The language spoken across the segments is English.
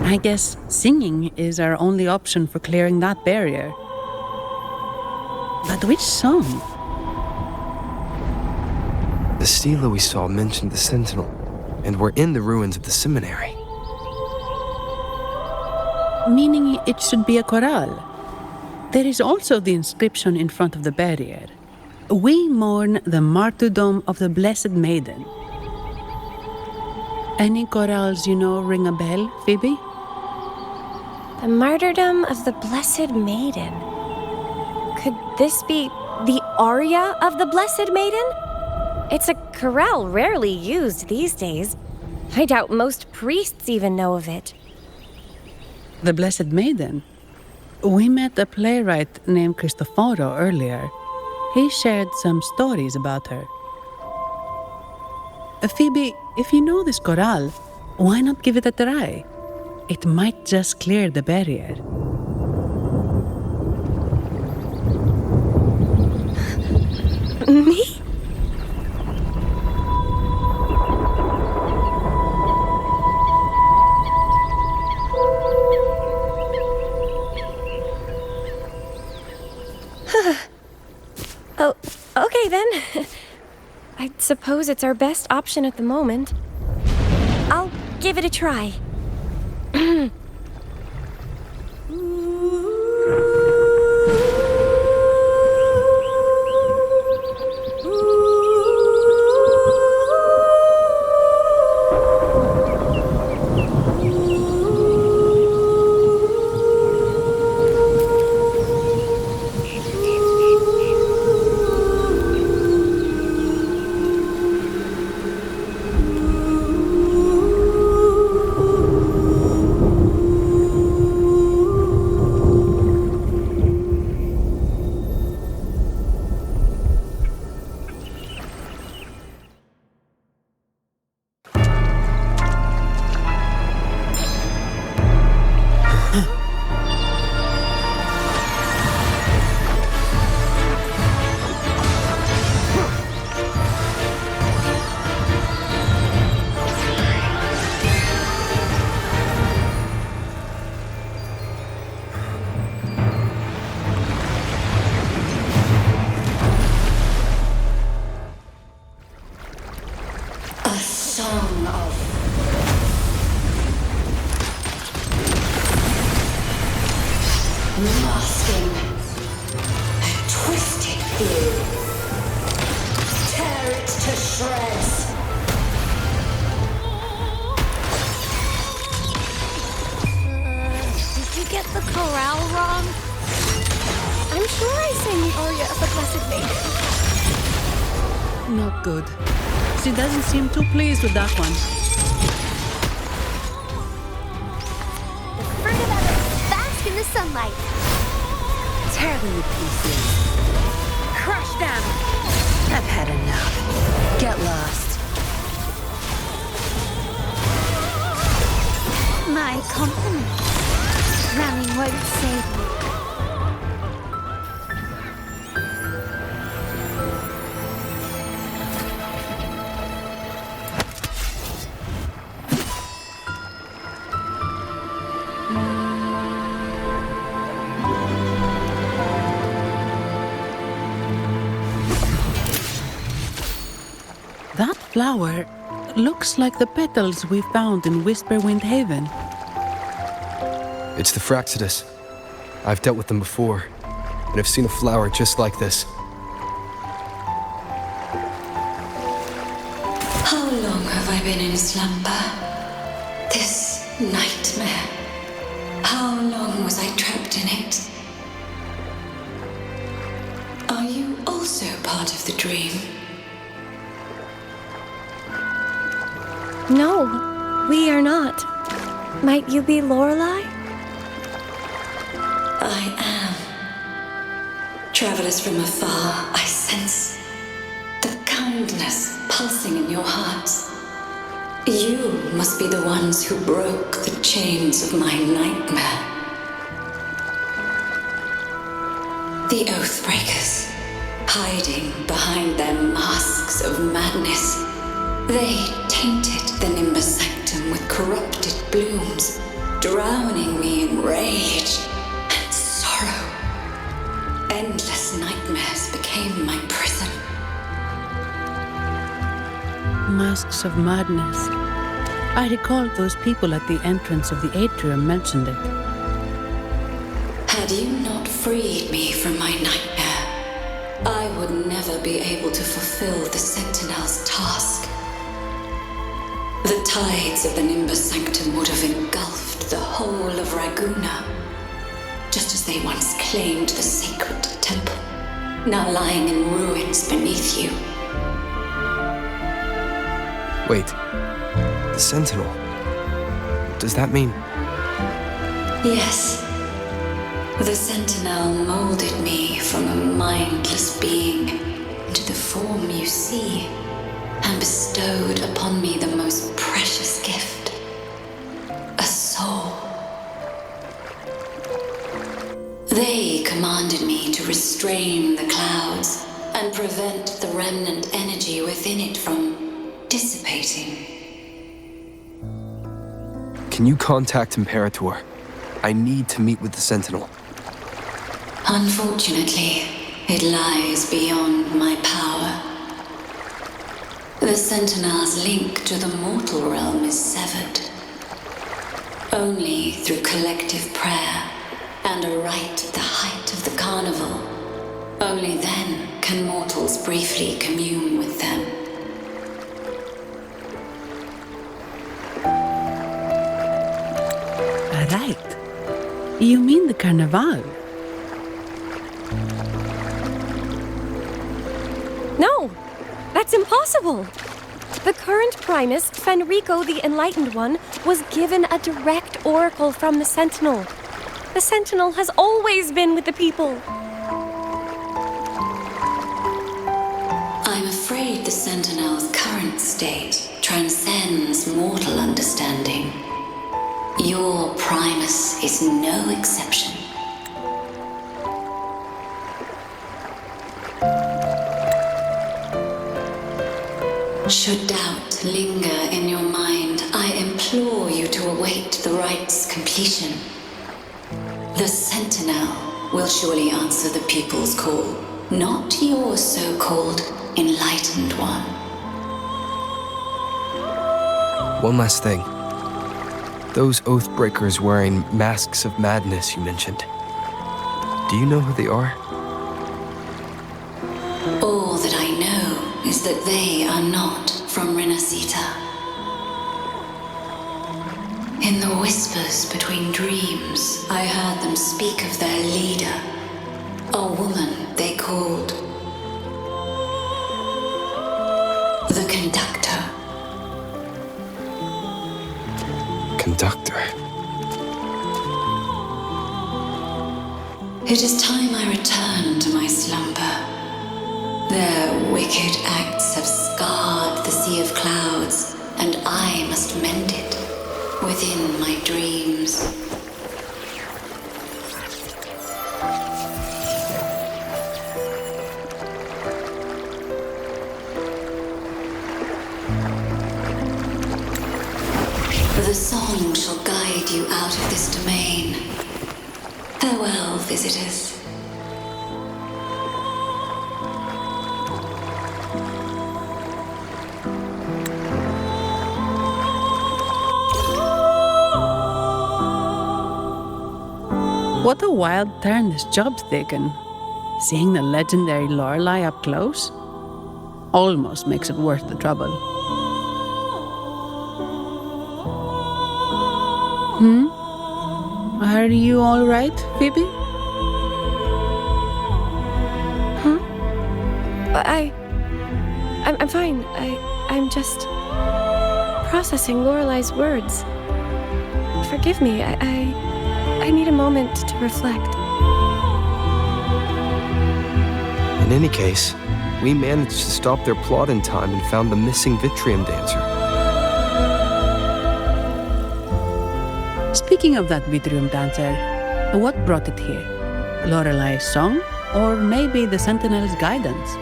I guess singing is our only option for clearing that barrier. But which song? The stela we saw mentioned the Sentinel, and we're in the ruins of the seminary. Meaning it should be a chorale. There is also the inscription in front of the barrier. We mourn the martyrdom of the Blessed Maiden. Any chorales you know ring a bell, Phoebe? The martyrdom of the Blessed Maiden. Could this be the aria of the Blessed Maiden? It's a chorale rarely used these days. I doubt most priests even know of it. The Blessed Maiden? We met a playwright named Cristoforo earlier. He shared some stories about her. Phoebe, if you know this chorale, why not give it a try? It might just clear the barrier. Me? Oh, okay then. I suppose it's our best option at the moment. I'll give it a try. Masking a twisted view. Tear it to shreds. Did you get the chorale wrong? I'm sure I sang the aria of the Blessed Maiden. Not good. She doesn't seem too pleased with that one. The fruit of evidence bask in the sunlight. Tear them to pieces. Crush them! I've had enough. Get lost. My compliments. Running won't save me. That flower looks like the petals we found in Whisperwind Haven. It's the Fraxidus. I've dealt with them before, and I've seen a flower just like this. How long have I been in slumber? This nightmare. How long was I trapped in it? Are you also part of the dream? No, we are not. Might you be Lorelei? I am. Travelers from afar, I sense the kindness pulsing in your hearts. You must be the ones who broke the chains of my nightmare. The Oathbreakers, hiding behind their masks of madness. They tainted the Nimbus Sanctum with corrupted blooms, drowning me in rage and sorrow. Endless nightmares became my prison. Masks of madness. I recall those people at the entrance of the atrium mentioned it. Had you not freed me from my nightmare, I would never be able to fulfill the Sentinel's task. The tides of the Nimbus Sanctum would have engulfed the whole of Raguna, just as they once claimed the sacred temple, now lying in ruins beneath you. Wait, the Sentinel. Does that mean... Yes. The Sentinel molded me from a mindless being into the form you see, and bestowed upon me the most precious gift, a soul. They commanded me to restrain the clouds and prevent the remnant energy within it from dissipating. Can you contact Imperator? I need to meet with the Sentinel. Unfortunately, it lies beyond my power. The Sentinel's link to the mortal realm is severed. Only through collective prayer and a rite at the height of the carnival, only then can mortals briefly commune with them. Right. You mean the Carnival? No! That's impossible! The current Primus, Fenrico the Enlightened One, was given a direct oracle from the Sentinel. The Sentinel has always been with the people. I'm afraid the Sentinel's current state transcends mortal understanding. Your Primus is no exception. Should doubt linger in your mind, I implore you to await the rite's completion. The Sentinel will surely answer the people's call, not your so-called Enlightened One. One last thing. Those Oathbreakers wearing masks of madness you mentioned. Do you know who they are? All that I know is that they are not from Renacita. In the whispers between dreams, I heard them speak of their leader, a woman they called the Conductor. Conductor. It is time I return to my slumber. Their wicked acts have scarred the sea of clouds, and I must mend it within my dreams. The song shall guide you out of this domain. Farewell, visitors. What a wild turn this job's taken. Seeing the legendary Lorelei up close almost makes it worth the trouble. Are you all right, Phoebe? I'm fine. I'm just processing Lorelei's words. Forgive me. I need a moment to reflect. In any case, we managed to stop their plot in time and found the missing Vitrium dancer. Speaking of that Vitrium dancer, what brought it here? Lorelei's song? Or maybe the Sentinel's guidance?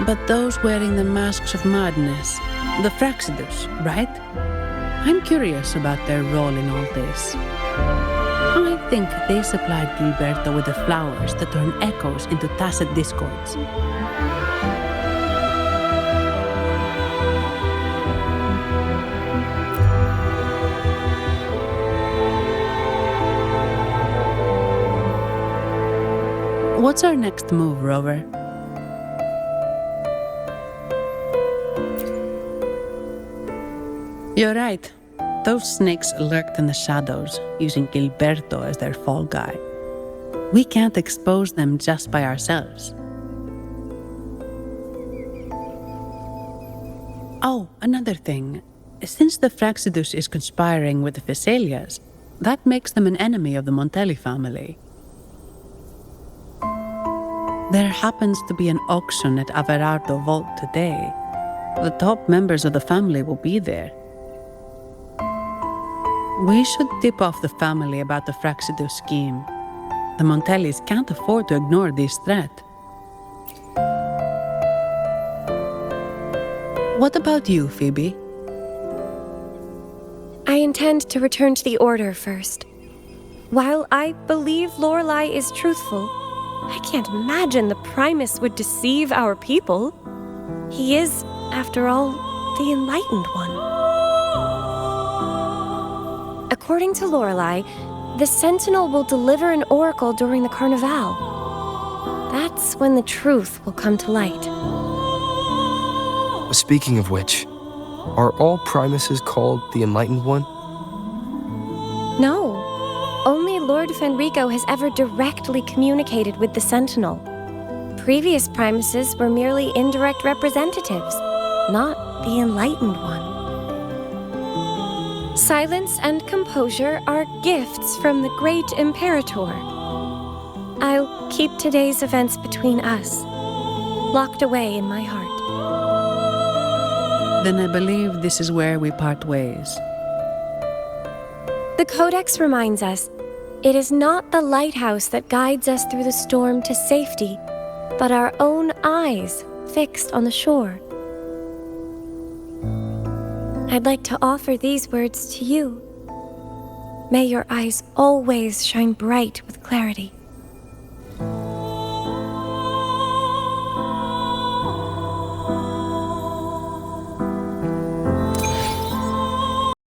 But those wearing the masks of madness, the Fraxidus, right? I'm curious about their role in all this. I think they supplied Gilberto with the flowers that turn echoes into tacit discords. What's our next move, Rover? You're right. Those snakes lurked in the shadows, using Gilberto as their fall guy. We can't expose them just by ourselves. Oh, another thing. Since the Fraxidus is conspiring with the Phassalias, that makes them an enemy of the Montelli family. There happens to be an auction at Averardo Vault today. The top members of the family will be there. We should tip off the family about the Fraxidus scheme. The Montellis can't afford to ignore this threat. What about you, Phoebe? I intend to return to the Order first. While I believe Lorelei is truthful, I can't imagine the Primus would deceive our people. He is, after all, the Enlightened One. According to Lorelei, the Sentinel will deliver an oracle during the Carnival. That's when the truth will come to light. Speaking of which, are all Primuses called the Enlightened One? No. Only Lord Fenrico has ever directly communicated with the Sentinel. Previous Primuses were merely indirect representatives, not the Enlightened One. Silence and composure are gifts from the great Imperator. I'll keep today's events between us, locked away in my heart. Then I believe this is where we part ways. The Codex reminds us, it is not the lighthouse that guides us through the storm to safety, but our own eyes fixed on the shore. I'd like to offer these words to you. May your eyes always shine bright with clarity.